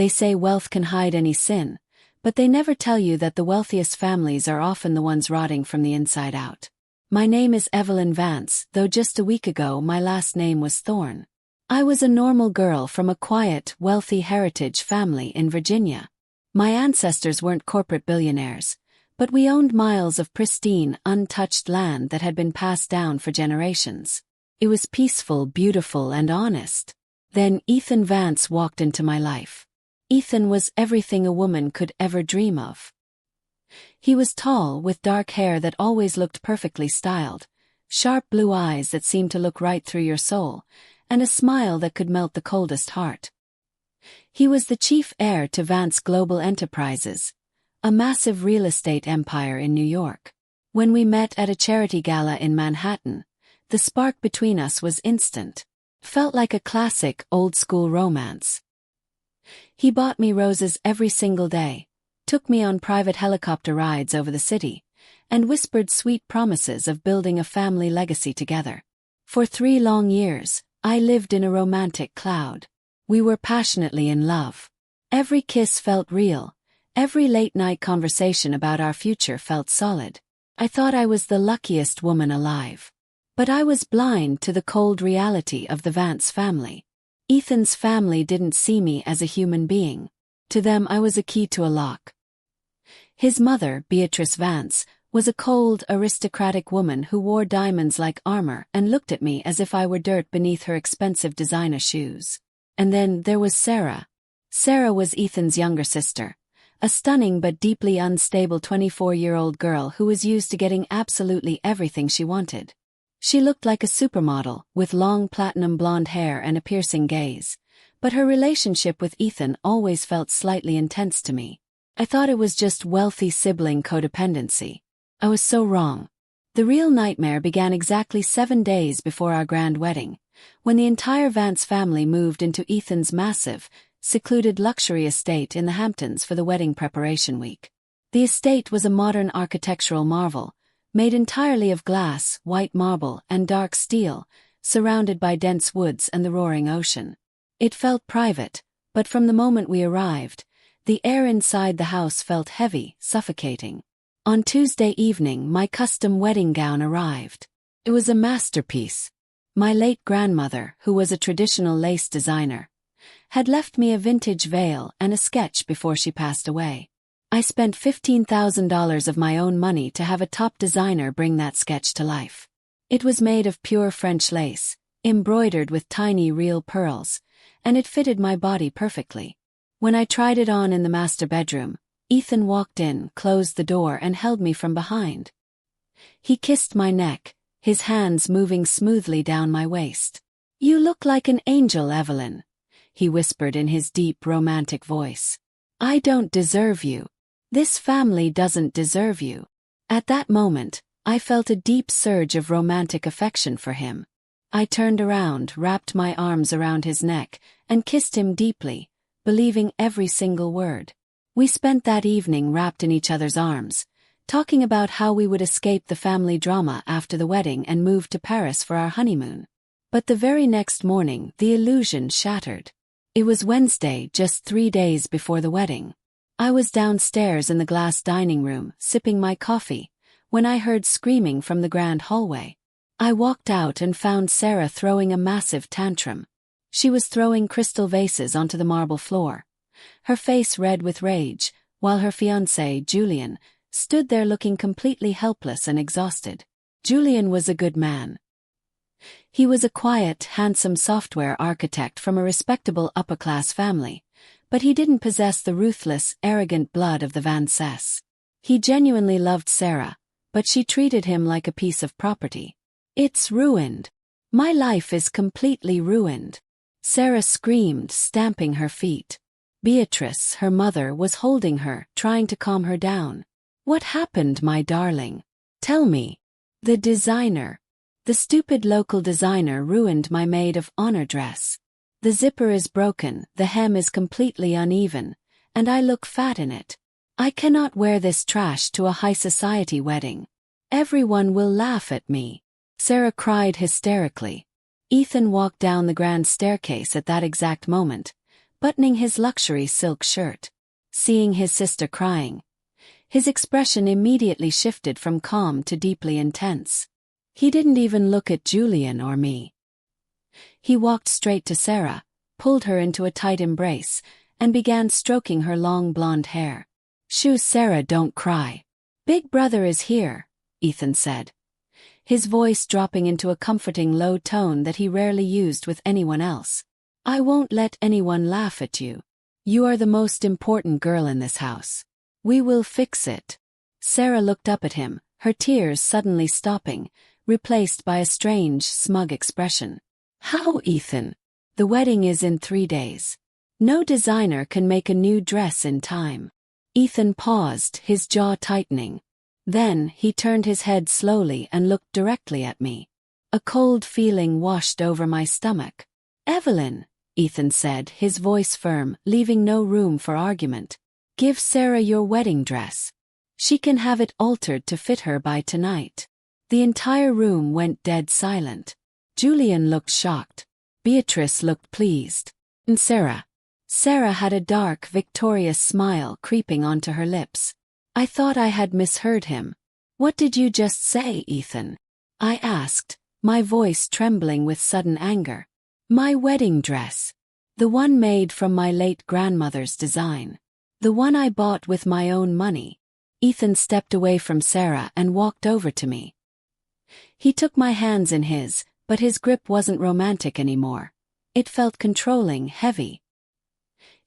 They say wealth can hide any sin, but they never tell you that the wealthiest families are often the ones rotting from the inside out. My name is Evelyn Vance, though just a week ago my last name was Thorne. I was a normal girl from a quiet, wealthy heritage family in Virginia. My ancestors weren't corporate billionaires, but we owned miles of pristine, untouched land that had been passed down for generations. It was peaceful, beautiful, and honest. Then Ethan Vance walked into my life. Ethan was everything a woman could ever dream of. He was tall, with dark hair that always looked perfectly styled, sharp blue eyes that seemed to look right through your soul, and a smile that could melt the coldest heart. He was the chief heir to Vance Global Enterprises, a massive real estate empire in New York. When we met at a charity gala in Manhattan, the spark between us was instant. Felt like a classic, old-school romance. He bought me roses every single day, took me on private helicopter rides over the city, and whispered sweet promises of building a family legacy together. For 3 long years, I lived in a romantic cloud. We were passionately in love. Every kiss felt real, every late-night conversation about our future felt solid. I thought I was the luckiest woman alive. But I was blind to the cold reality of the Vance family. Ethan's family didn't see me as a human being. To them I was a key to a lock. His mother, Beatrice Vance, was a cold, aristocratic woman who wore diamonds like armor and looked at me as if I were dirt beneath her expensive designer shoes. And then there was Sarah. Sarah was Ethan's younger sister, a stunning but deeply unstable 24-year-old girl who was used to getting absolutely everything she wanted. She looked like a supermodel, with long platinum blonde hair and a piercing gaze, but her relationship with Ethan always felt slightly intense to me. I thought it was just wealthy sibling codependency. I was so wrong. The real nightmare began exactly 7 days before our grand wedding, when the entire Vance family moved into Ethan's massive, secluded luxury estate in the Hamptons for the wedding preparation week. The estate was a modern architectural marvel, made entirely of glass, white marble, and dark steel, surrounded by dense woods and the roaring ocean. It felt private, but from the moment we arrived, the air inside the house felt heavy, suffocating. On Tuesday evening, my custom wedding gown arrived. It was a masterpiece. My late grandmother, who was a traditional lace designer, had left me a vintage veil and a sketch before she passed away. I spent $15,000 of my own money to have a top designer bring that sketch to life. It was made of pure French lace, embroidered with tiny real pearls, and it fitted my body perfectly. When I tried it on in the master bedroom, Ethan walked in, closed the door, and held me from behind. He kissed my neck, his hands moving smoothly down my waist. "You look like an angel, Evelyn," he whispered in his deep, romantic voice. "I don't deserve you. This family doesn't deserve you." At that moment, I felt a deep surge of romantic affection for him. I turned around, wrapped my arms around his neck, and kissed him deeply, believing every single word. We spent that evening wrapped in each other's arms, talking about how we would escape the family drama after the wedding and move to Paris for our honeymoon. But the very next morning, the illusion shattered. It was Wednesday, just 3 days before the wedding. I was downstairs in the glass dining room, sipping my coffee, when I heard screaming from the grand hallway. I walked out and found Sarah throwing a massive tantrum. She was throwing crystal vases onto the marble floor, her face red with rage, while her fiancé, Julian, stood there looking completely helpless and exhausted. Julian was a good man. He was a quiet, handsome software architect from a respectable upper-class family, but he didn't possess the ruthless, arrogant blood of the Vances. He genuinely loved Sarah, but she treated him like a piece of property. "It's ruined. My life is completely ruined," Sarah screamed, stamping her feet. Beatrice, her mother, was holding her, trying to calm her down. "What happened, my darling? Tell me." "The designer. The stupid local designer ruined my maid of honor dress. The zipper is broken, the hem is completely uneven, and I look fat in it. I cannot wear this trash to a high society wedding. Everyone will laugh at me," Sarah cried hysterically. Ethan walked down the grand staircase at that exact moment, buttoning his luxury silk shirt. Seeing his sister crying, his expression immediately shifted from calm to deeply intense. He didn't even look at Julian or me. He walked straight to Sarah, pulled her into a tight embrace, and began stroking her long blonde hair. "Shoo, Sarah, don't cry. Big brother is here," Ethan said, his voice dropping into a comforting low tone that he rarely used with anyone else. "I won't let anyone laugh at you. You are the most important girl in this house. We will fix it." Sarah looked up at him, her tears suddenly stopping, replaced by a strange, smug expression. "How, Ethan? The wedding is in 3 days. No designer can make a new dress in time." Ethan paused, his jaw tightening. Then he turned his head slowly and looked directly at me. A cold feeling washed over my stomach. "Evelyn," Ethan said, his voice firm, leaving no room for argument. "Give Sarah your wedding dress. She can have it altered to fit her by tonight." The entire room went dead silent. Julian looked shocked. Beatrice looked pleased. And Sarah had a dark, victorious smile creeping onto her lips. I thought I had misheard him. "What did you just say, Ethan?" I asked, my voice trembling with sudden anger. "My wedding dress. The one made from my late grandmother's design. The one I bought with my own money." Ethan stepped away from Sarah and walked over to me. He took my hands in his, but his grip wasn't romantic anymore. It felt controlling, heavy.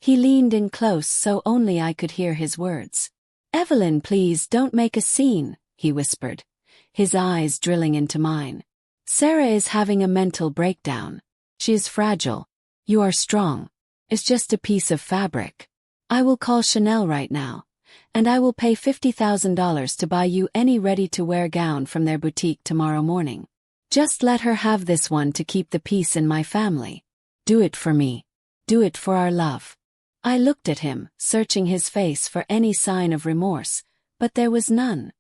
He leaned in close so only I could hear his words. "Evelyn, please don't make a scene," he whispered, his eyes drilling into mine. "Sarah is having a mental breakdown. She is fragile. You are strong. It's just a piece of fabric. I will call Chanel right now, and I will pay $50,000 to buy you any ready-to-wear gown from their boutique tomorrow morning. Just let her have this one to keep the peace in my family. Do it for me. Do it for our love." I looked at him, searching his face for any sign of remorse, but there was none.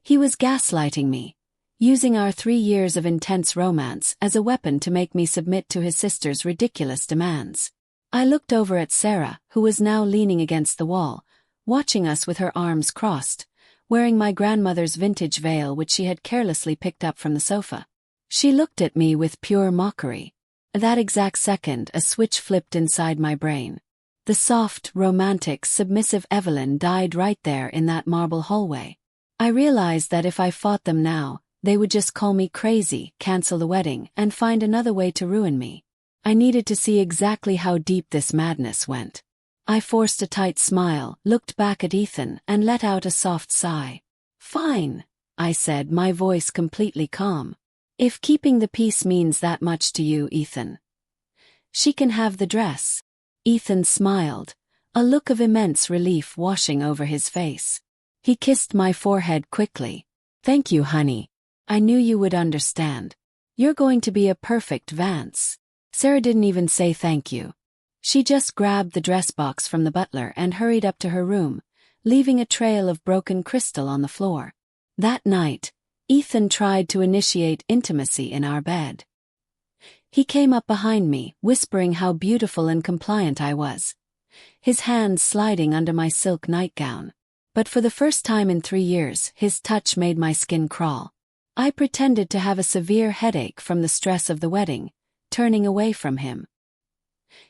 He was gaslighting me, using our 3 years of intense romance as a weapon to make me submit to his sister's ridiculous demands. I looked over at Sarah, who was now leaning against the wall, watching us with her arms crossed, wearing my grandmother's vintage veil which she had carelessly picked up from the sofa. She looked at me with pure mockery. That exact second, a switch flipped inside my brain. The soft, romantic, submissive Evelyn died right there in that marble hallway. I realized that if I fought them now, they would just call me crazy, cancel the wedding, and find another way to ruin me. I needed to see exactly how deep this madness went. I forced a tight smile, looked back at Ethan, and let out a soft sigh. "Fine," I said, my voice completely calm. "If keeping the peace means that much to you, Ethan, she can have the dress." Ethan smiled, a look of immense relief washing over his face. He kissed my forehead quickly. "Thank you, honey. I knew you would understand. You're going to be a perfect Vance." Sarah didn't even say thank you. She just grabbed the dress box from the butler and hurried up to her room, leaving a trail of broken crystal on the floor. That night, Ethan tried to initiate intimacy in our bed. He came up behind me, whispering how beautiful and compliant I was, his hands sliding under my silk nightgown. But for the first time in 3 years, his touch made my skin crawl. I pretended to have a severe headache from the stress of the wedding, turning away from him.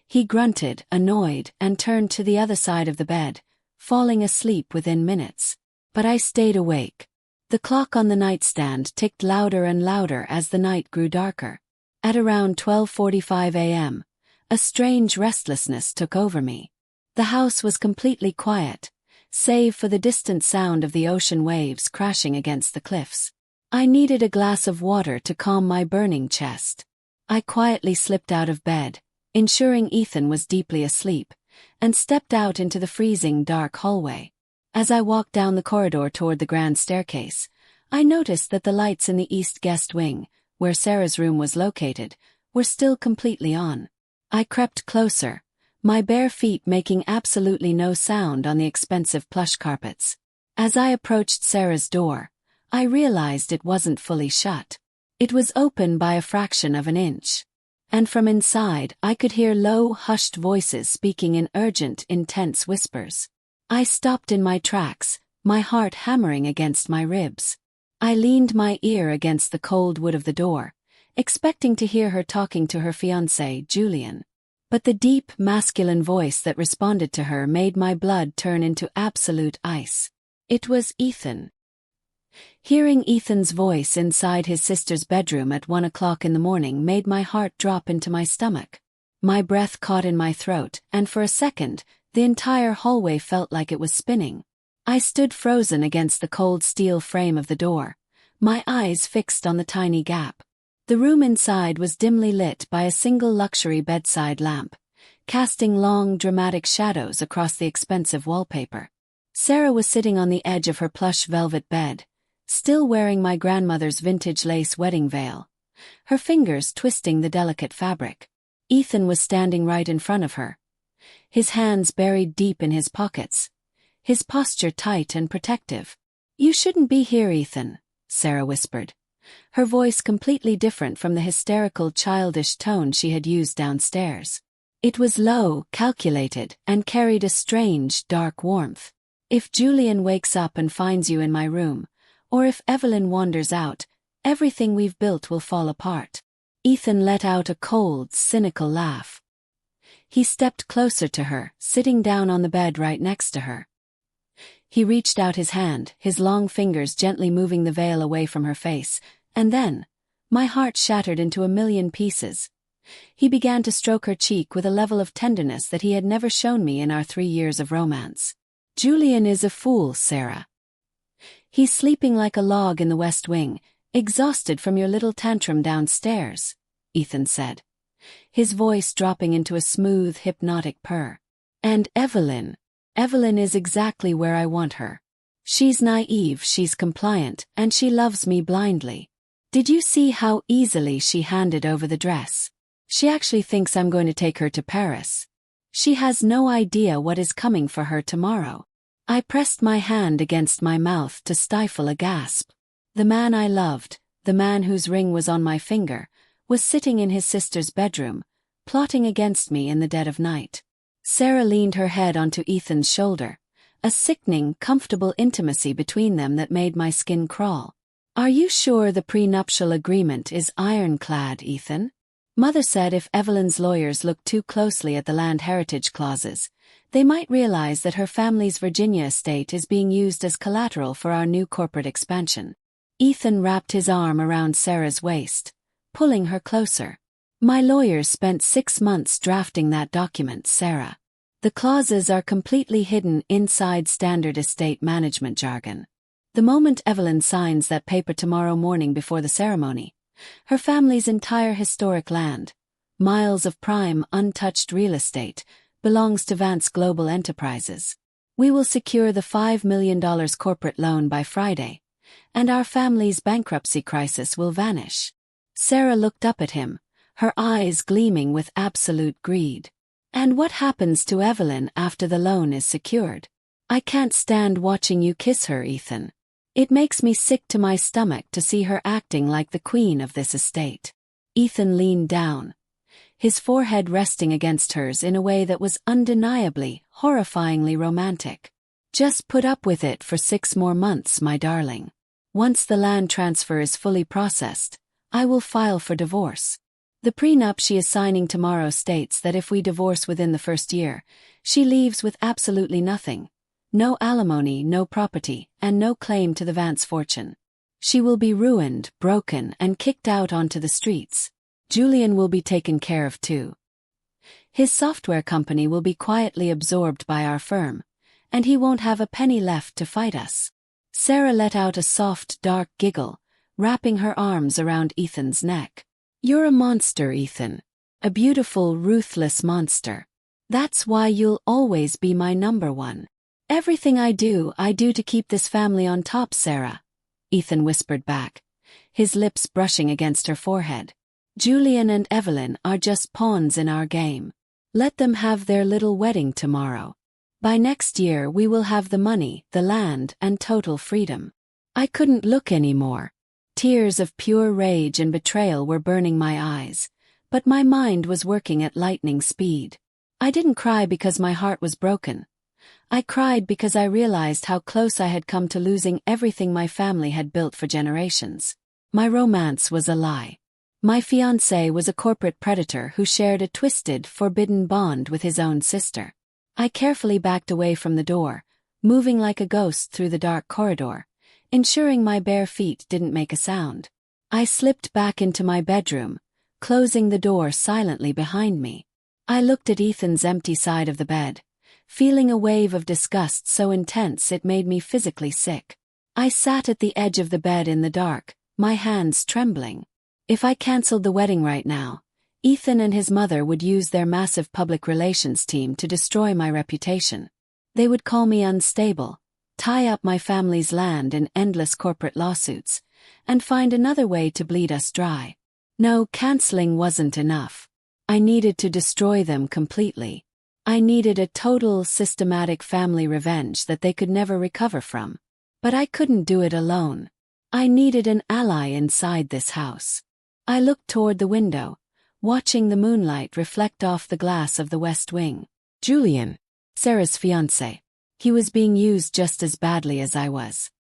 He grunted, annoyed, and turned to the other side of the bed, falling asleep within minutes. But I stayed awake. The clock on the nightstand ticked louder and louder as the night grew darker. At around 12:45 a.m., a strange restlessness took over me. The house was completely quiet, save for the distant sound of the ocean waves crashing against the cliffs. I needed a glass of water to calm my burning chest. I quietly slipped out of bed, ensuring Ethan was deeply asleep, and stepped out into the freezing dark hallway. As I walked down the corridor toward the grand staircase, I noticed that the lights in the east guest wing, where Sarah's room was located, were still completely on. I crept closer, my bare feet making absolutely no sound on the expensive plush carpets. As I approached Sarah's door, I realized it wasn't fully shut. It was open by a fraction of an inch. And from inside I could hear low, hushed voices speaking in urgent, intense whispers. I stopped in my tracks, my heart hammering against my ribs. I leaned my ear against the cold wood of the door, expecting to hear her talking to her fiancé, Julian. But the deep, masculine voice that responded to her made my blood turn into absolute ice. It was Ethan. Hearing Ethan's voice inside his sister's bedroom at 1 o'clock in the morning made my heart drop into my stomach. My breath caught in my throat, and for a second, the entire hallway felt like it was spinning. I stood frozen against the cold steel frame of the door, my eyes fixed on the tiny gap. The room inside was dimly lit by a single luxury bedside lamp, casting long, dramatic shadows across the expensive wallpaper. Sarah was sitting on the edge of her plush velvet bed, still wearing my grandmother's vintage lace wedding veil, her fingers twisting the delicate fabric. Ethan was standing right in front of her, his hands buried deep in his pockets, his posture tight and protective. "You shouldn't be here, Ethan," Sarah whispered, her voice completely different from the hysterical, childish tone she had used downstairs. It was low, calculated, and carried a strange, dark warmth. "If Julian wakes up and finds you in my room, or if Evelyn wanders out, everything we've built will fall apart." Ethan let out a cold, cynical laugh. He stepped closer to her, sitting down on the bed right next to her. He reached out his hand, his long fingers gently moving the veil away from her face, and then, my heart shattered into a million pieces. He began to stroke her cheek with a level of tenderness that he had never shown me in our 3 years of romance. "Julian is a fool, Sarah. He's sleeping like a log in the West Wing, exhausted from your little tantrum downstairs," Ethan said, his voice dropping into a smooth, hypnotic purr. "And Evelyn is exactly where I want her. She's naive, she's compliant, and she loves me blindly. Did you see how easily she handed over the dress? She actually thinks I'm going to take her to Paris. She has no idea what is coming for her tomorrow." I pressed my hand against my mouth to stifle a gasp. The man I loved, the man whose ring was on my finger, was sitting in his sister's bedroom, plotting against me in the dead of night. Sarah leaned her head onto Ethan's shoulder, a sickening, comfortable intimacy between them that made my skin crawl. "Are you sure the prenuptial agreement is ironclad, Ethan? Mother said if Evelyn's lawyers look too closely at the land heritage clauses, they might realize that her family's Virginia estate is being used as collateral for our new corporate expansion." Ethan wrapped his arm around Sarah's waist, pulling her closer. "My lawyers spent 6 months drafting that document, Sarah. The clauses are completely hidden inside standard estate management jargon. The moment Evelyn signs that paper tomorrow morning before the ceremony, her family's entire historic land, miles of prime, untouched real estate, belongs to Vance Global Enterprises. We will secure the $5 million corporate loan by Friday, and our family's bankruptcy crisis will vanish." Sarah looked up at him, her eyes gleaming with absolute greed. "And what happens to Evelyn after the loan is secured? I can't stand watching you kiss her, Ethan. It makes me sick to my stomach to see her acting like the queen of this estate." Ethan leaned down, his forehead resting against hers in a way that was undeniably, horrifyingly romantic. "Just put up with it for 6 more months, my darling. Once the land transfer is fully processed, I will file for divorce. The prenup she is signing tomorrow states that if we divorce within the first year, she leaves with absolutely nothing. No alimony, no property, and no claim to the Vance fortune. She will be ruined, broken, and kicked out onto the streets. Julian will be taken care of too. His software company will be quietly absorbed by our firm, and he won't have a penny left to fight us." Sarah let out a soft, dark giggle, wrapping her arms around Ethan's neck. "You're a monster, Ethan. A beautiful, ruthless monster. That's why you'll always be my number one. Everything I do to keep this family on top, Sarah," Ethan whispered back, his lips brushing against her forehead. "Julian and Evelyn are just pawns in our game. Let them have their little wedding tomorrow. By next year we will have the money, the land, and total freedom." I couldn't look anymore. Tears of pure rage and betrayal were burning my eyes, but my mind was working at lightning speed. I didn't cry because my heart was broken. I cried because I realized how close I had come to losing everything my family had built for generations. My romance was a lie. My fiancé was a corporate predator who shared a twisted, forbidden bond with his own sister. I carefully backed away from the door, moving like a ghost through the dark corridor, ensuring my bare feet didn't make a sound. I slipped back into my bedroom, closing the door silently behind me. I looked at Ethan's empty side of the bed, feeling a wave of disgust so intense it made me physically sick. I sat at the edge of the bed in the dark, my hands trembling. If I cancelled the wedding right now, Ethan and his mother would use their massive public relations team to destroy my reputation. They would call me unstable, tie up my family's land in endless corporate lawsuits, and find another way to bleed us dry. No, cancelling wasn't enough. I needed to destroy them completely. I needed a total, systematic family revenge that they could never recover from. But I couldn't do it alone. I needed an ally inside this house. I looked toward the window, watching the moonlight reflect off the glass of the West Wing. Julian, Sarah's fiancé. He was being used just as badly as I was.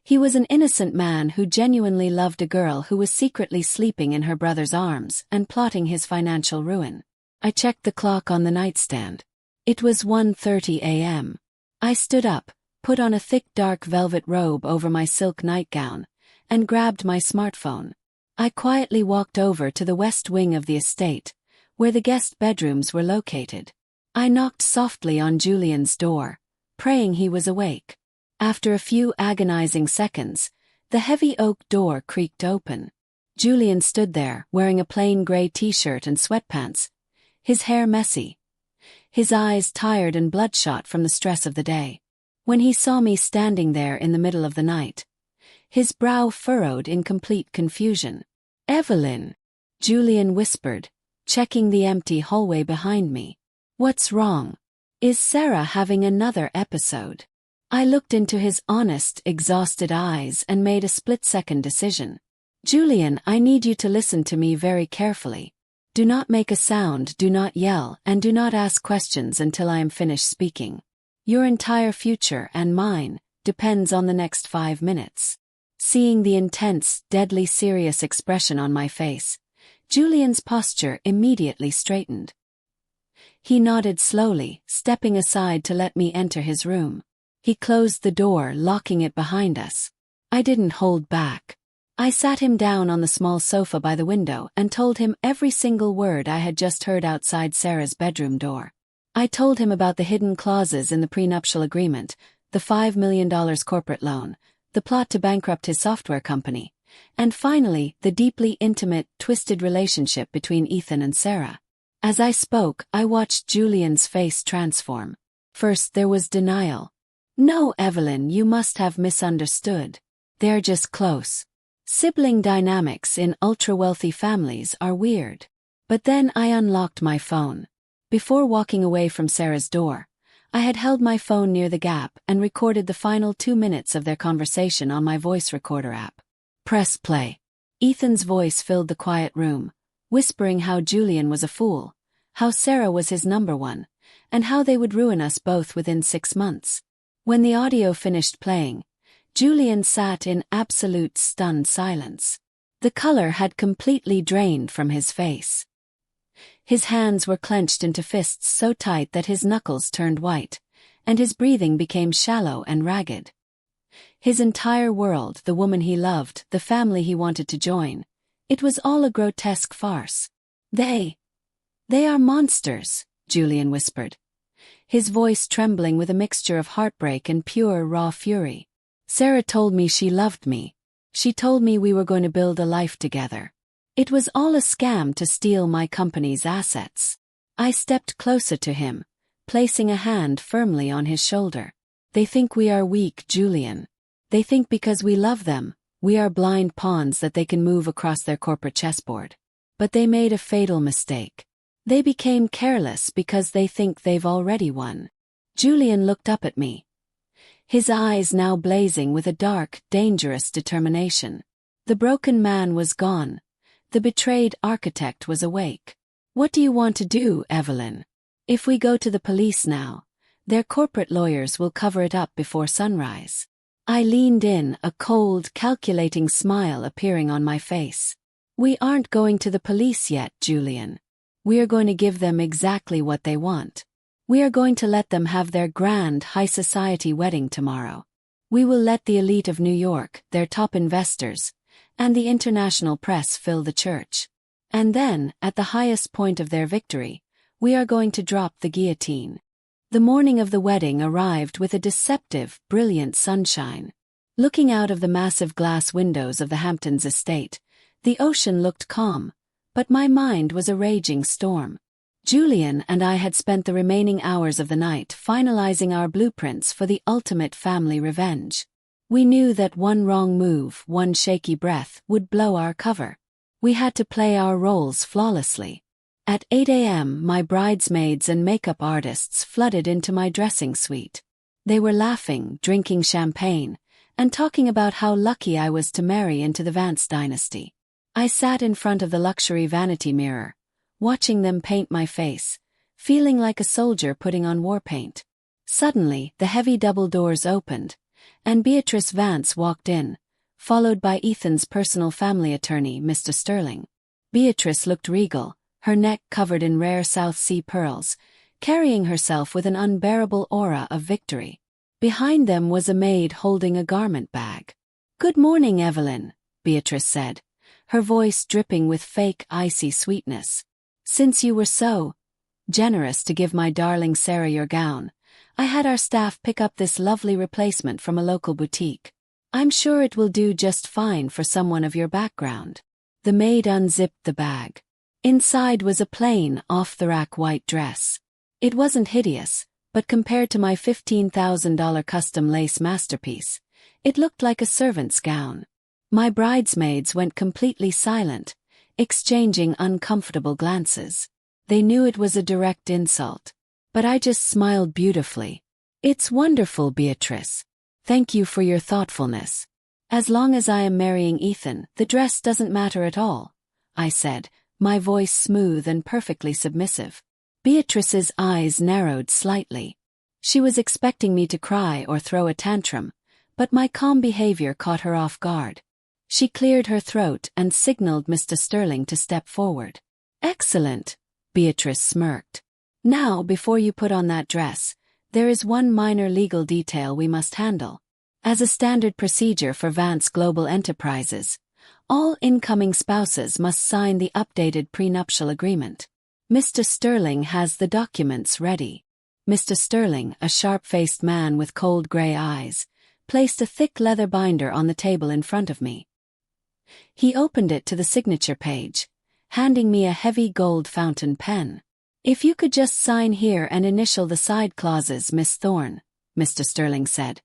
He was an innocent man who genuinely loved a girl who was secretly sleeping in her brother's arms and plotting his financial ruin. I checked the clock on the nightstand. It was 1:30 a.m. I stood up, put on a thick dark velvet robe over my silk nightgown, and grabbed my smartphone. I quietly walked over to the west wing of the estate, where the guest bedrooms were located. I knocked softly on Julian's door, praying he was awake. After a few agonizing seconds, the heavy oak door creaked open. Julian stood there, wearing a plain gray t-shirt and sweatpants, his hair messy, his eyes tired and bloodshot from the stress of the day. When he saw me standing there in the middle of the night, his brow furrowed in complete confusion. "Evelyn," Julian whispered, checking the empty hallway behind me. "What's wrong? Is Sarah having another episode?" I looked into his honest, exhausted eyes and made a split-second decision. "Julian, I need you to listen to me very carefully. Do not make a sound, do not yell, and do not ask questions until I am finished speaking. Your entire future and mine depends on the next 5 minutes." Seeing the intense, deadly serious expression on my face, Julian's posture immediately straightened. He nodded slowly, stepping aside to let me enter his room. He closed the door, locking it behind us. I didn't hold back. I sat him down on the small sofa by the window and told him every single word I had just heard outside Sarah's bedroom door. I told him about the hidden clauses in the prenuptial agreement, the $5 million corporate loan, the plot to bankrupt his software company, and finally, the deeply intimate, twisted relationship between Ethan and Sarah. As I spoke, I watched Julian's face transform. First there was denial. "No, Evelyn, you must have misunderstood. They're just close. Sibling dynamics in ultra-wealthy families are weird." But then I unlocked my phone. Before walking away from Sarah's door, I had held my phone near the gap and recorded the final 2 minutes of their conversation on my voice recorder app. Press play. Ethan's voice filled the quiet room, whispering how Julian was a fool, how Sarah was his number one, and how they would ruin us both within 6 months. When the audio finished playing, Julian sat in absolute stunned silence. The color had completely drained from his face. His hands were clenched into fists so tight that his knuckles turned white, and his breathing became shallow and ragged. His entire world, the woman he loved, the family he wanted to join, it was all a grotesque farce. They are monsters," Julian whispered, his voice trembling with a mixture of heartbreak and pure, raw fury. "Sarah told me she loved me. She told me we were going to build a life together. It was all a scam to steal my company's assets." I stepped closer to him, placing a hand firmly on his shoulder. "They think we are weak, Julian. They think because we love them, we are blind pawns that they can move across their corporate chessboard. But they made a fatal mistake. They became careless because they think they've already won." Julian looked up at me, his eyes now blazing with a dark, dangerous determination. The broken man was gone, The betrayed architect was awake. "What do you want to do, Evelyn? If we go to the police now, their corporate lawyers will cover it up before sunrise." I leaned in, a cold, calculating smile appearing on my face. "We aren't going to the police yet, Julian. We are going to give them exactly what they want. We are going to let them have their grand high society wedding tomorrow. We will let the elite of New York, their top investors, and the international press fill the church. And then, at the highest point of their victory, we are going to drop the guillotine." The morning of the wedding arrived with a deceptive, brilliant sunshine. Looking out of the massive glass windows of the Hamptons estate, the ocean looked calm, but my mind was a raging storm. Julian and I had spent the remaining hours of the night finalizing our blueprints for the ultimate family revenge. We knew that one wrong move, one shaky breath, would blow our cover. We had to play our roles flawlessly. At 8 a.m., my bridesmaids and makeup artists flooded into my dressing suite. They were laughing, drinking champagne, and talking about how lucky I was to marry into the Vance dynasty. I sat in front of the luxury vanity mirror, watching them paint my face, feeling like a soldier putting on war paint. Suddenly, the heavy double doors opened, and Beatrice Vance walked in, followed by Ethan's personal family attorney, Mr. Sterling. Beatrice looked regal, her neck covered in rare South Sea pearls, carrying herself with an unbearable aura of victory. Behind them was a maid holding a garment bag. "Good morning, Evelyn," Beatrice said, her voice dripping with fake icy sweetness. "Since you were so generous to give my darling Sarah your gown, I had our staff pick up this lovely replacement from a local boutique. I'm sure it will do just fine for someone of your background." The maid unzipped the bag. Inside was a plain, off-the-rack white dress. It wasn't hideous, but compared to my $15,000 custom lace masterpiece, it looked like a servant's gown. My bridesmaids went completely silent, exchanging uncomfortable glances. They knew it was a direct insult, but I just smiled beautifully. "It's wonderful, Beatrice. Thank you for your thoughtfulness. As long as I am marrying Ethan, the dress doesn't matter at all," I said, my voice smooth and perfectly submissive. Beatrice's eyes narrowed slightly. She was expecting me to cry or throw a tantrum, but my calm behavior caught her off guard. She cleared her throat and signaled Mr. Sterling to step forward. "Excellent," Beatrice smirked. "Now, before you put on that dress, there is one minor legal detail we must handle. As a standard procedure for Vance Global Enterprises, all incoming spouses must sign the updated prenuptial agreement. Mr. Sterling has the documents ready." Mr. Sterling, a sharp-faced man with cold gray eyes, placed a thick leather binder on the table in front of me. He opened it to the signature page, handing me a heavy gold fountain pen. "If you could just sign here and initial the side clauses, Miss Thorne," Mr. Sterling said,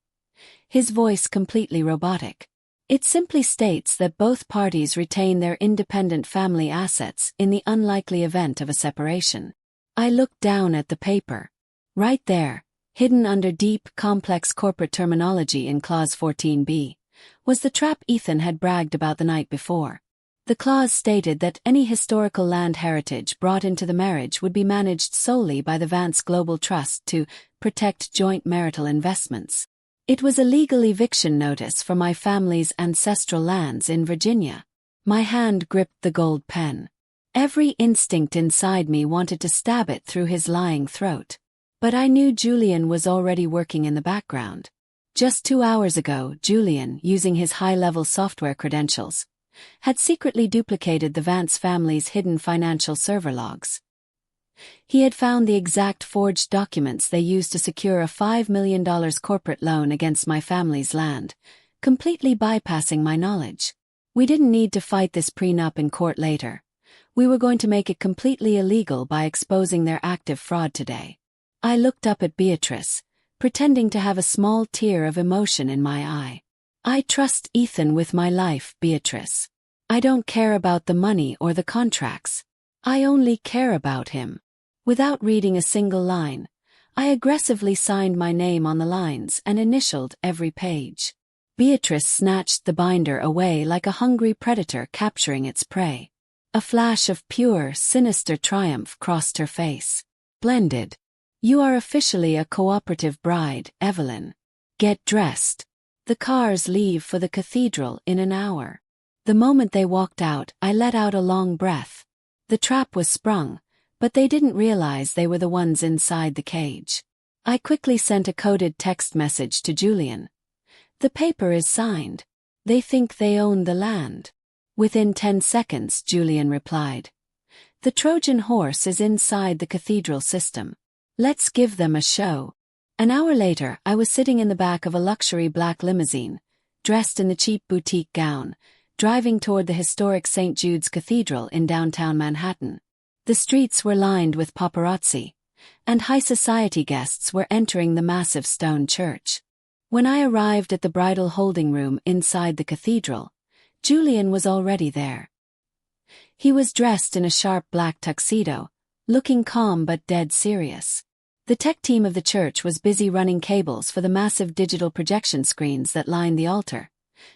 his voice completely robotic. "It simply states that both parties retain their independent family assets in the unlikely event of a separation." I looked down at the paper. Right there, hidden under deep, complex corporate terminology in Clause 14b, was the trap Ethan had bragged about the night before. The clause stated that any historical land heritage brought into the marriage would be managed solely by the Vance Global Trust to protect joint marital investments. It was a legal eviction notice for my family's ancestral lands in Virginia. My hand gripped the gold pen. Every instinct inside me wanted to stab it through his lying throat. But I knew Julian was already working in the background. Just 2 hours ago, Julian, using his high-level software credentials, had secretly duplicated the Vance family's hidden financial server logs. He had found the exact forged documents they used to secure a $5 million corporate loan against my family's land, completely bypassing my knowledge. We didn't need to fight this prenup in court later. We were going to make it completely illegal by exposing their active fraud today. I looked up at Beatrice, pretending to have a small tear of emotion in my eye. "I trust Ethan with my life, Beatrice. I don't care about the money or the contracts. I only care about him." Without reading a single line, I aggressively signed my name on the lines and initialed every page. Beatrice snatched the binder away like a hungry predator capturing its prey. A flash of pure, sinister triumph crossed her face. "Splendid. You are officially a cooperative bride, Evelyn. Get dressed. The cars leave for the cathedral in an hour." The moment they walked out, I let out a long breath. The trap was sprung, but they didn't realize they were the ones inside the cage. I quickly sent a coded text message to Julian. "The paper is signed. They think they own the land." Within 10 seconds, Julian replied. "The Trojan horse is inside the cathedral system. Let's give them a show." An hour later, I was sitting in the back of a luxury black limousine, dressed in the cheap boutique gown, driving toward the historic St. Jude's Cathedral in downtown Manhattan. The streets were lined with paparazzi, and high society guests were entering the massive stone church. When I arrived at the bridal holding room inside the cathedral, Julian was already there. He was dressed in a sharp black tuxedo, looking calm but dead serious. The tech team of the church was busy running cables for the massive digital projection screens that lined the altar,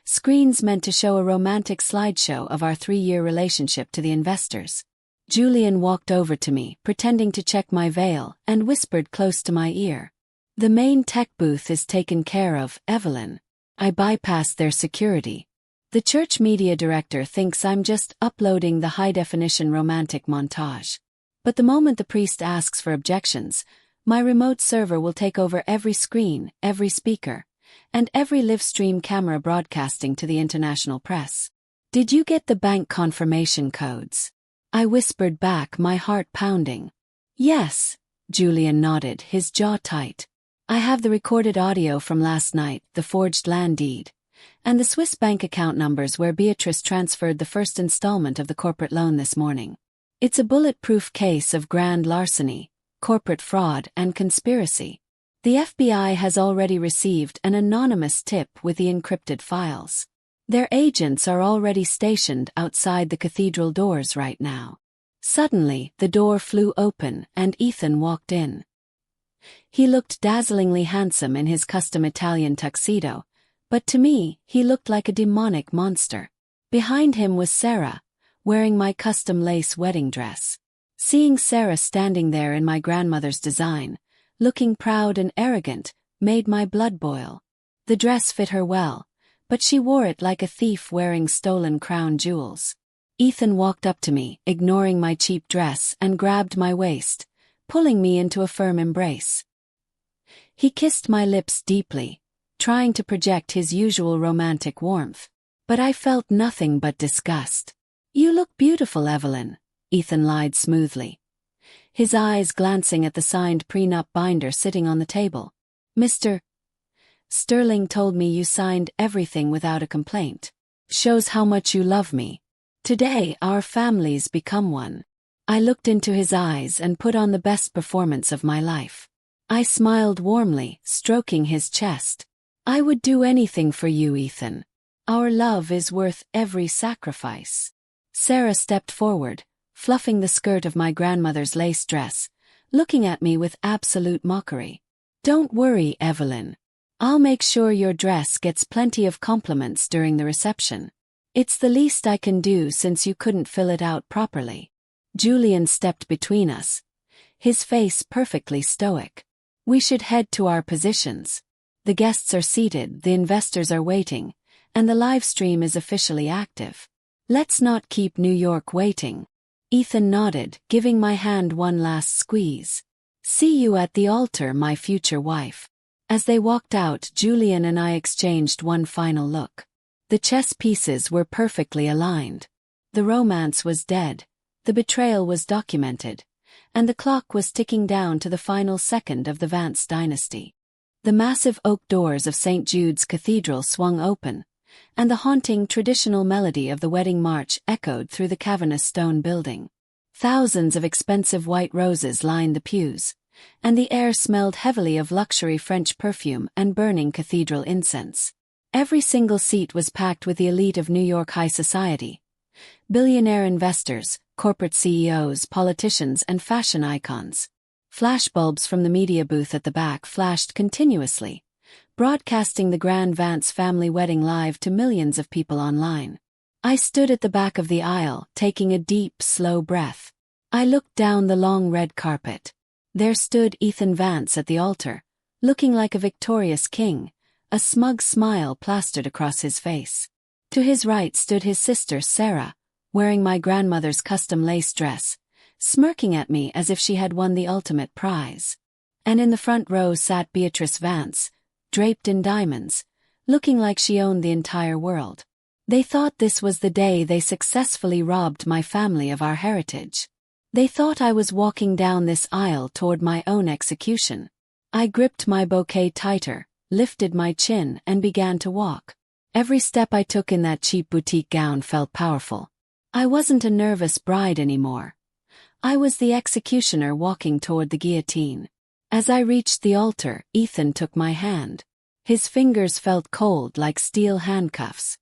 screens meant to show a romantic slideshow of our 3-year relationship to the investors. Julian walked over to me, pretending to check my veil, and whispered close to my ear. "The main tech booth is taken care of, Evelyn. I bypassed their security. The church media director thinks I'm just uploading the high-definition romantic montage. But the moment the priest asks for objections, my remote server will take over every screen, every speaker, and every live-stream camera broadcasting to the international press." "Did you get the bank confirmation codes?" I whispered back, my heart pounding. "Yes," Julian nodded, his jaw tight. "I have the recorded audio from last night, the forged land deed, and the Swiss bank account numbers where Beatrice transferred the first installment of the corporate loan this morning. It's a bulletproof case of grand larceny, corporate fraud, and conspiracy. The FBI has already received an anonymous tip with the encrypted files. Their agents are already stationed outside the cathedral doors right now." Suddenly, the door flew open and Ethan walked in. He looked dazzlingly handsome in his custom Italian tuxedo, but to me, he looked like a demonic monster. Behind him was Sarah, wearing my custom lace wedding dress. Seeing Sarah standing there in my grandmother's design, looking proud and arrogant, made my blood boil. The dress fit her well, but she wore it like a thief wearing stolen crown jewels. Ethan walked up to me, ignoring my cheap dress, and grabbed my waist, pulling me into a firm embrace. He kissed my lips deeply, trying to project his usual romantic warmth. But I felt nothing but disgust. "You look beautiful, Evelyn," Ethan lied smoothly, his eyes glancing at the signed prenup binder sitting on the table. "Mr. Sterling told me you signed everything without a complaint. Shows how much you love me. Today our families become one." I looked into his eyes and put on the best performance of my life. I smiled warmly, stroking his chest. "I would do anything for you, Ethan. Our love is worth every sacrifice." Sarah stepped forward, fluffing the skirt of my grandmother's lace dress, looking at me with absolute mockery. "Don't worry, Evelyn. I'll make sure your dress gets plenty of compliments during the reception. It's the least I can do since you couldn't fill it out properly." Julian stepped between us, his face perfectly stoic. "We should head to our positions. The guests are seated, the investors are waiting, and the live stream is officially active. Let's not keep New York waiting." Ethan nodded, giving my hand one last squeeze. "See you at the altar, my future wife." As they walked out, Julian and I exchanged one final look. The chess pieces were perfectly aligned. The romance was dead, the betrayal was documented, and the clock was ticking down to the final second of the Vance dynasty. The massive oak doors of St. Jude's Cathedral swung open, and the haunting traditional melody of the wedding march echoed through the cavernous stone building. Thousands of expensive white roses lined the pews, and the air smelled heavily of luxury French perfume and burning cathedral incense. Every single seat was packed with the elite of New York high society. Billionaire investors, corporate CEOs, politicians, and fashion icons. Flashbulbs from the media booth at the back flashed continuously, broadcasting the grand Vance family wedding live to millions of people online. I stood at the back of the aisle, taking a deep, slow breath. I looked down the long red carpet. There stood Ethan Vance at the altar, looking like a victorious king, a smug smile plastered across his face. To his right stood his sister Sarah, wearing my grandmother's custom lace dress, smirking at me as if she had won the ultimate prize. And in the front row sat Beatrice Vance, draped in diamonds, looking like she owned the entire world. They thought this was the day they successfully robbed my family of our heritage. They thought I was walking down this aisle toward my own execution. I gripped my bouquet tighter, lifted my chin, and began to walk. Every step I took in that cheap boutique gown felt powerful. I wasn't a nervous bride anymore. I was the executioner walking toward the guillotine. As I reached the altar, Ethan took my hand. His fingers felt cold like steel handcuffs.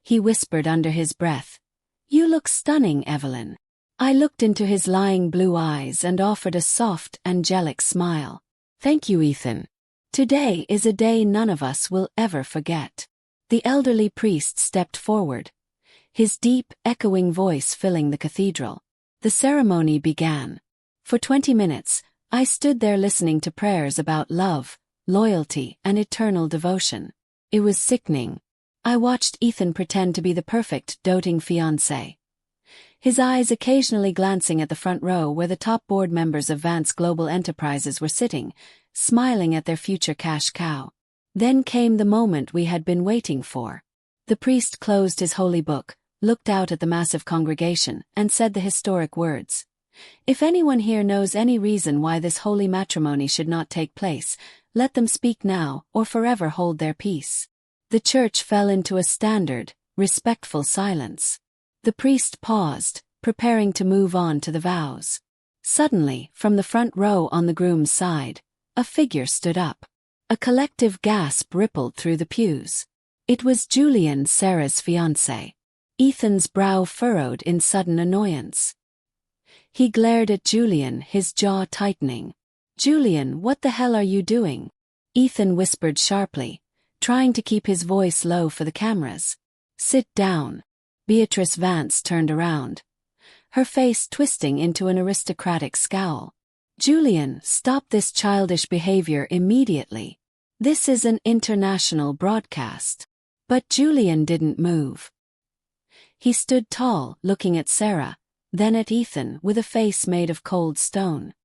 He whispered under his breath, "You look stunning, Evelyn." I looked into his lying blue eyes and offered a soft, angelic smile. "Thank you, Ethan. Today is a day none of us will ever forget." The elderly priest stepped forward, his deep, echoing voice filling the cathedral. The ceremony began. For 20 minutes, I stood there listening to prayers about love, loyalty, and eternal devotion. It was sickening. I watched Ethan pretend to be the perfect, doting fiancé, his eyes occasionally glancing at the front row where the top board members of Vance Global Enterprises were sitting, smiling at their future cash cow. Then came the moment we had been waiting for. The priest closed his holy book, looked out at the massive congregation, and said the historic words, "If anyone here knows any reason why this holy matrimony should not take place, let them speak now or forever hold their peace." The church fell into a standard, respectful silence. The priest paused, preparing to move on to the vows. Suddenly, from the front row on the groom's side, a figure stood up. A collective gasp rippled through the pews. It was Julian, Sarah's fiancé. Ethan's brow furrowed in sudden annoyance. He glared at Julian, his jaw tightening. "Julian, what the hell are you doing?" Ethan whispered sharply, trying to keep his voice low for the cameras. "Sit down." Beatrice Vance turned around, her face twisting into an aristocratic scowl. "Julian, stop this childish behavior immediately. This is an international broadcast." But Julian didn't move. He stood tall, looking at Sarah, then at Ethan with a face made of cold stone.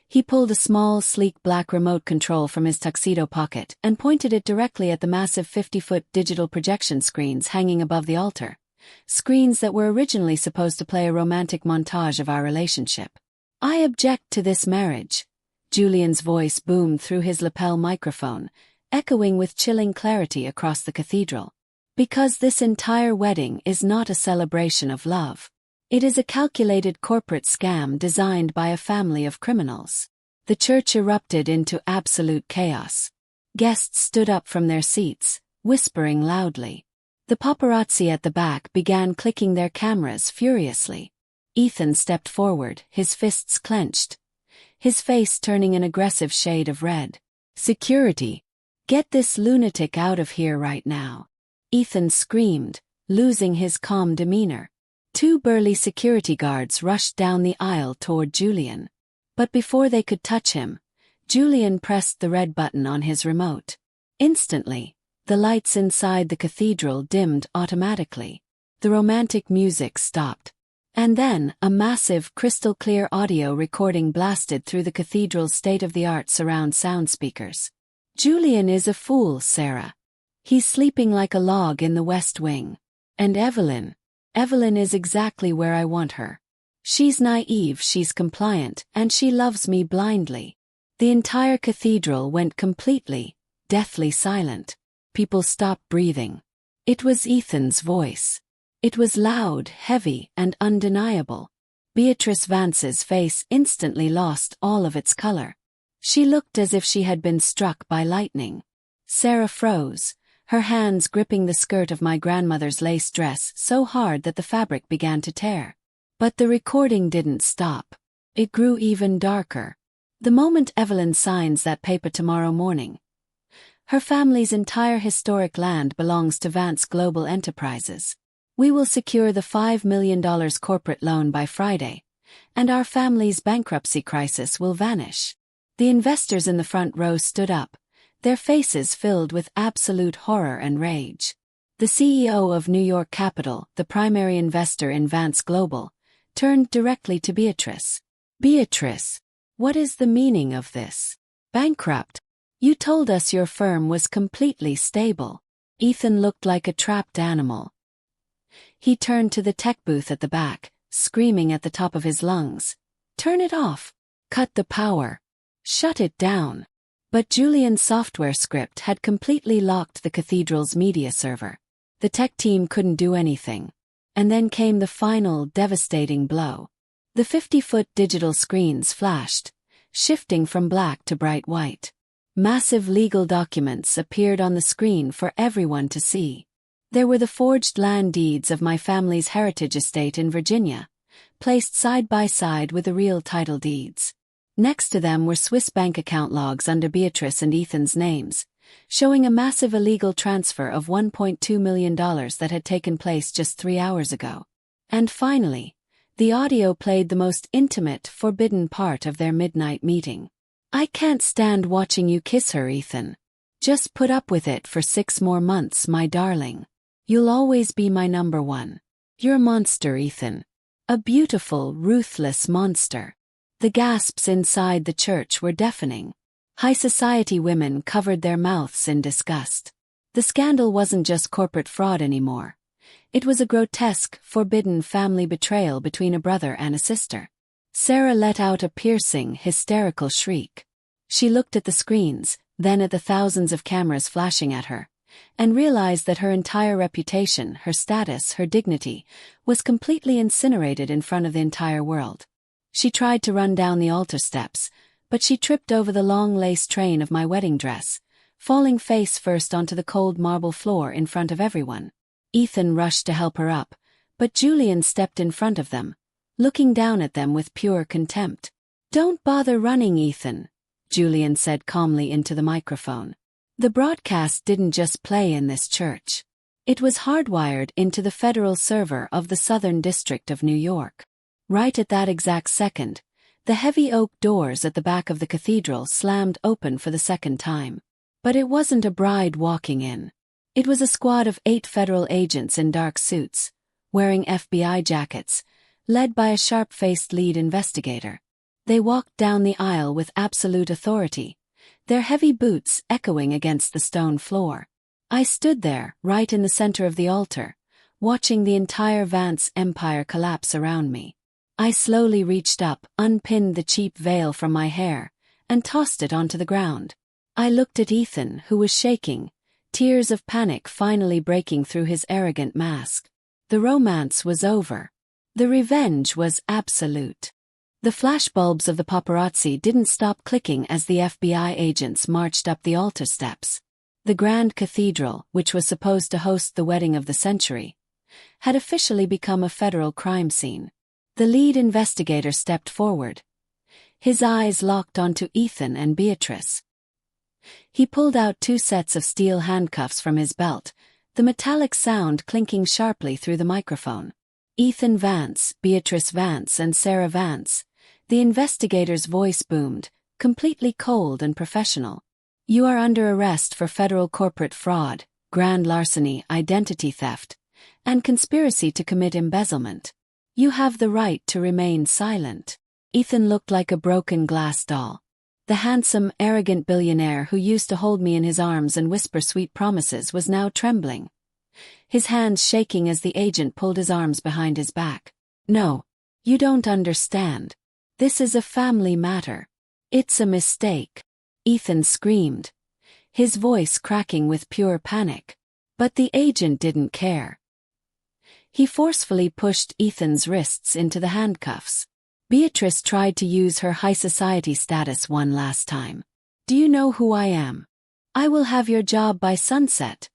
He pulled a small, sleek black remote control from his tuxedo pocket and pointed it directly at the massive 50-foot digital projection screens hanging above the altar, screens that were originally supposed to play a romantic montage of our relationship. "I object to this marriage," Julian's voice boomed through his lapel microphone, echoing with chilling clarity across the cathedral. "Because this entire wedding is not a celebration of love. It is a calculated corporate scam designed by a family of criminals." The church erupted into absolute chaos. Guests stood up from their seats, whispering loudly. The paparazzi at the back began clicking their cameras furiously. Ethan stepped forward, his fists clenched, his face turning an aggressive shade of red. "Security! Get this lunatic out of here right now!" Ethan screamed, losing his calm demeanor. 2 burly security guards rushed down the aisle toward Julian. But before they could touch him, Julian pressed the red button on his remote. Instantly, the lights inside the cathedral dimmed automatically. The romantic music stopped. And then, a massive, crystal-clear audio recording blasted through the cathedral's state-of-the-art surround sound speakers. "Julian is a fool, Sarah. He's sleeping like a log in the West Wing. And Evelyn is exactly where I want her. She's naive, she's compliant, and she loves me blindly." The entire cathedral went completely, deathly silent. People stopped breathing. It was Ethan's voice. It was loud, heavy, and undeniable. Beatrice Vance's face instantly lost all of its color. She looked as if she had been struck by lightning. Sarah froze, her hands gripping the skirt of my grandmother's lace dress so hard that the fabric began to tear. But the recording didn't stop. It grew even darker. The moment Evelyn signs that paper tomorrow morning, her family's entire historic land belongs to Vance Global Enterprises. We will secure the $5 million corporate loan by Friday, and our family's bankruptcy crisis will vanish. The investors in the front row stood up, their faces filled with absolute horror and rage. The CEO of New York Capital, the primary investor in Vance Global, turned directly to Beatrice. Beatrice, what is the meaning of this? Bankrupt? You told us your firm was completely stable. Ethan looked like a trapped animal. He turned to the tech booth at the back, screaming at the top of his lungs. Turn it off. Cut the power. Shut it down. But Julian's software script had completely locked the cathedral's media server. The tech team couldn't do anything. And then came the final, devastating blow. The 50-foot digital screens flashed, shifting from black to bright white. Massive legal documents appeared on the screen for everyone to see. There were the forged land deeds of my family's heritage estate in Virginia, placed side by side with the real title deeds. Next to them were Swiss bank account logs under Beatrice and Ethan's names, showing a massive illegal transfer of $1.2 million that had taken place just 3 hours ago. And finally, the audio played the most intimate, forbidden part of their midnight meeting. I can't stand watching you kiss her, Ethan. Just put up with it for 6 more months, my darling. You'll always be my number one. You're a monster, Ethan. A beautiful, ruthless monster. The gasps inside the church were deafening. High society women covered their mouths in disgust. The scandal wasn't just corporate fraud anymore. It was a grotesque, forbidden family betrayal between a brother and a sister. Sarah let out a piercing, hysterical shriek. She looked at the screens, then at the thousands of cameras flashing at her, and realized that her entire reputation, her status, her dignity, was completely incinerated in front of the entire world. She tried to run down the altar steps, but she tripped over the long lace train of my wedding dress, falling face first onto the cold marble floor in front of everyone. Ethan rushed to help her up, but Julian stepped in front of them, looking down at them with pure contempt. Don't bother running, Ethan, Julian said calmly into the microphone. The broadcast didn't just play in this church. It was hardwired into the federal server of the Southern District of New York. Right at that exact second, the heavy oak doors at the back of the cathedral slammed open for the second time. But it wasn't a bride walking in. It was a squad of 8 federal agents in dark suits, wearing FBI jackets, led by a sharp-faced lead investigator. They walked down the aisle with absolute authority, their heavy boots echoing against the stone floor. I stood there, right in the center of the altar, watching the entire Vance empire collapse around me. I slowly reached up, unpinned the cheap veil from my hair, and tossed it onto the ground. I looked at Ethan, who was shaking, tears of panic finally breaking through his arrogant mask. The romance was over. The revenge was absolute. The flashbulbs of the paparazzi didn't stop clicking as the FBI agents marched up the altar steps. The Grand Cathedral, which was supposed to host the wedding of the century, had officially become a federal crime scene. The lead investigator stepped forward, his eyes locked onto Ethan and Beatrice. He pulled out 2 sets of steel handcuffs from his belt, the metallic sound clinking sharply through the microphone. Ethan Vance, Beatrice Vance, and Sarah Vance, the investigator's voice boomed, completely cold and professional. You are under arrest for federal corporate fraud, grand larceny, identity theft, and conspiracy to commit embezzlement. You have the right to remain silent. Ethan looked like a broken glass doll. The handsome, arrogant billionaire who used to hold me in his arms and whisper sweet promises was now trembling, his hands shaking as the agent pulled his arms behind his back. No, you don't understand. This is a family matter. It's a mistake, Ethan screamed, his voice cracking with pure panic. But the agent didn't care. He forcefully pushed Ethan's wrists into the handcuffs. Beatrice tried to use her high society status one last time. Do you know who I am? I will have your job by sunset,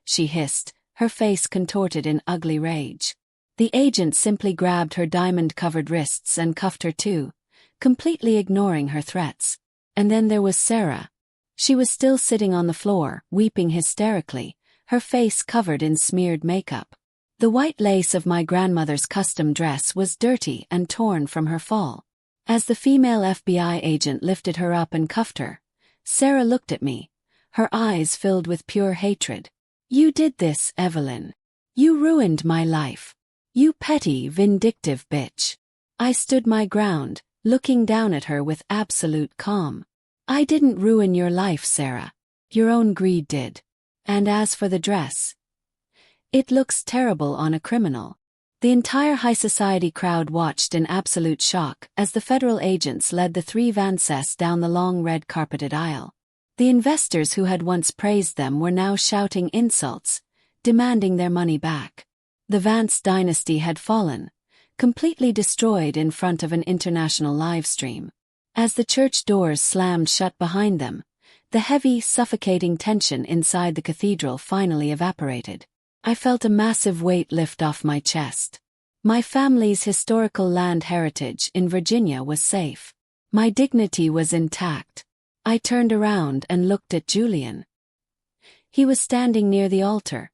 she hissed, her face contorted in ugly rage. The agent simply grabbed her diamond-covered wrists and cuffed her too, completely ignoring her threats. And then there was Sarah. She was still sitting on the floor, weeping hysterically, her face covered in smeared makeup. The white lace of my grandmother's custom dress was dirty and torn from her fall. As the female FBI agent lifted her up and cuffed her, Sarah looked at me, her eyes filled with pure hatred. "You did this, Evelyn. You ruined my life. You petty, vindictive bitch." I stood my ground, looking down at her with absolute calm. "I didn't ruin your life, Sarah. Your own greed did. And as for the dress, it looks terrible on a criminal." The entire high society crowd watched in absolute shock as the federal agents led the three Vances down the long red carpeted aisle. The investors who had once praised them were now shouting insults, demanding their money back. The Vance dynasty had fallen, completely destroyed in front of an international live stream. As the church doors slammed shut behind them, the heavy, suffocating tension inside the cathedral finally evaporated. I felt a massive weight lift off my chest. My family's historical land heritage in Virginia was safe. My dignity was intact. I turned around and looked at Julian. He was standing near the altar,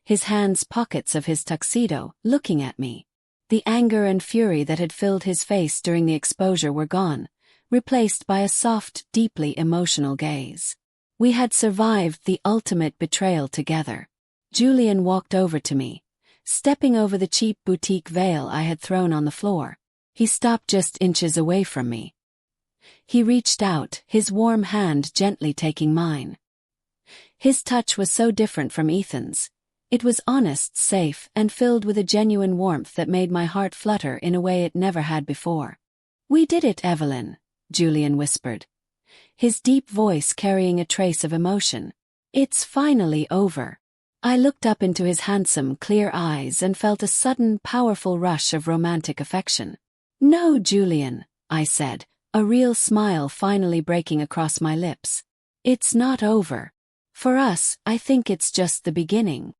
his hands pockets of his tuxedo, looking at me. The anger and fury that had filled his face during the exposure were gone, replaced by a soft, deeply emotional gaze. We had survived the ultimate betrayal together. Julian walked over to me, stepping over the cheap boutique veil I had thrown on the floor. He stopped just inches away from me. He reached out, his warm hand gently taking mine. His touch was so different from Ethan's. It was honest, safe, and filled with a genuine warmth that made my heart flutter in a way it never had before. "We did it, Evelyn," Julian whispered, his deep voice carrying a trace of emotion. "It's finally over." I looked up into his handsome, clear eyes and felt a sudden, powerful rush of romantic affection. "No, Julian," I said, a real smile finally breaking across my lips. "It's not over. For us, I think it's just the beginning."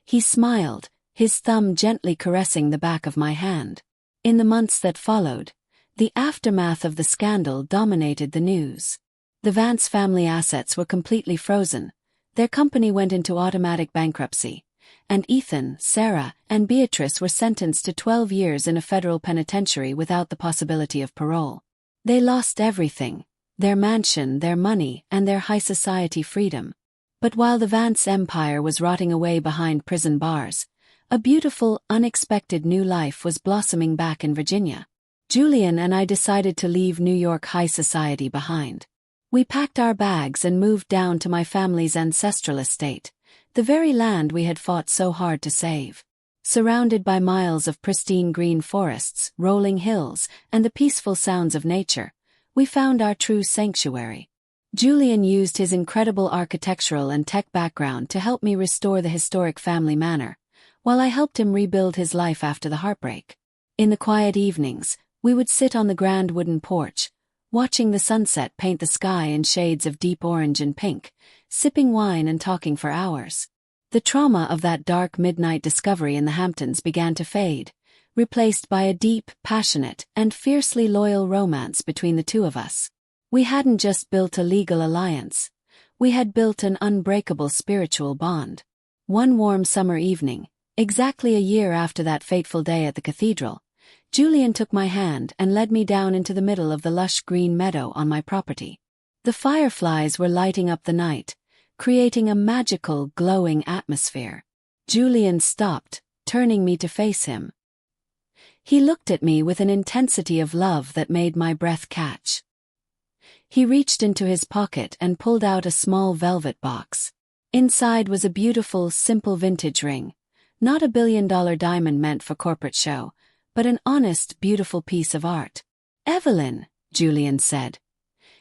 He smiled, his thumb gently caressing the back of my hand. In the months that followed, the aftermath of the scandal dominated the news. The Vance family assets were completely frozen. Their company went into automatic bankruptcy, and Ethan, Sarah, and Beatrice were sentenced to 12 years in a federal penitentiary without the possibility of parole. They lost everything: their mansion, their money, and their high society freedom. But while the Vance empire was rotting away behind prison bars, a beautiful, unexpected new life was blossoming back in Virginia. Julian and I decided to leave New York high society behind. We packed our bags and moved down to my family's ancestral estate, the very land we had fought so hard to save. Surrounded by miles of pristine green forests, rolling hills, and the peaceful sounds of nature, we found our true sanctuary. Julian used his incredible architectural and tech background to help me restore the historic family manor, while I helped him rebuild his life after the heartbreak. In the quiet evenings, we would sit on the grand wooden porch, watching the sunset paint the sky in shades of deep orange and pink, sipping wine and talking for hours. The trauma of that dark midnight discovery in the Hamptons began to fade, replaced by a deep, passionate, and fiercely loyal romance between the two of us. We hadn't just built a legal alliance, we had built an unbreakable spiritual bond. One warm summer evening, exactly a year after that fateful day at the cathedral, Julian took my hand and led me down into the middle of the lush green meadow on my property. The fireflies were lighting up the night, creating a magical, glowing atmosphere. Julian stopped, turning me to face him. He looked at me with an intensity of love that made my breath catch. He reached into his pocket and pulled out a small velvet box. Inside was a beautiful, simple vintage ring, not a billion-dollar diamond meant for corporate show, but an honest, beautiful piece of art. "Evelyn," Julian said,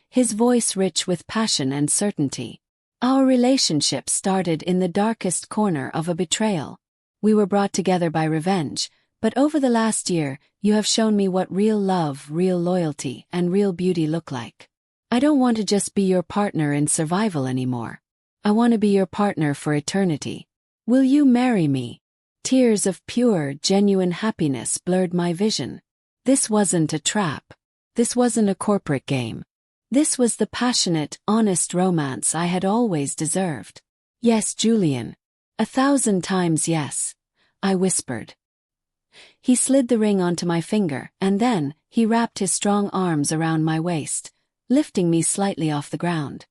his voice rich with passion and certainty. "Our relationship started in the darkest corner of a betrayal. We were brought together by revenge, but over the last year, you have shown me what real love, real loyalty, and real beauty look like. I don't want to just be your partner in survival anymore. I want to be your partner for eternity. Will you marry me?" Tears of pure, genuine happiness blurred my vision. This wasn't a trap. This wasn't a corporate game. This was the passionate, honest romance I had always deserved. "Yes, Julian. 1,000 times yes. I whispered. He slid the ring onto my finger, and then he wrapped his strong arms around my waist, lifting me slightly off the ground.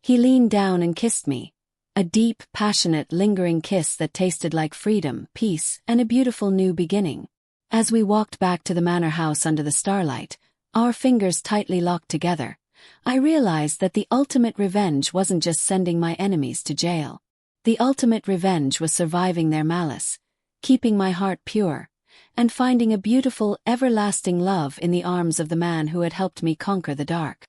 He leaned down and kissed me, a deep, passionate, lingering kiss that tasted like freedom, peace, and a beautiful new beginning. As we walked back to the manor house under the starlight, our fingers tightly locked together, I realized that the ultimate revenge wasn't just sending my enemies to jail. The ultimate revenge was surviving their malice, keeping my heart pure, and finding a beautiful, everlasting love in the arms of the man who had helped me conquer the dark.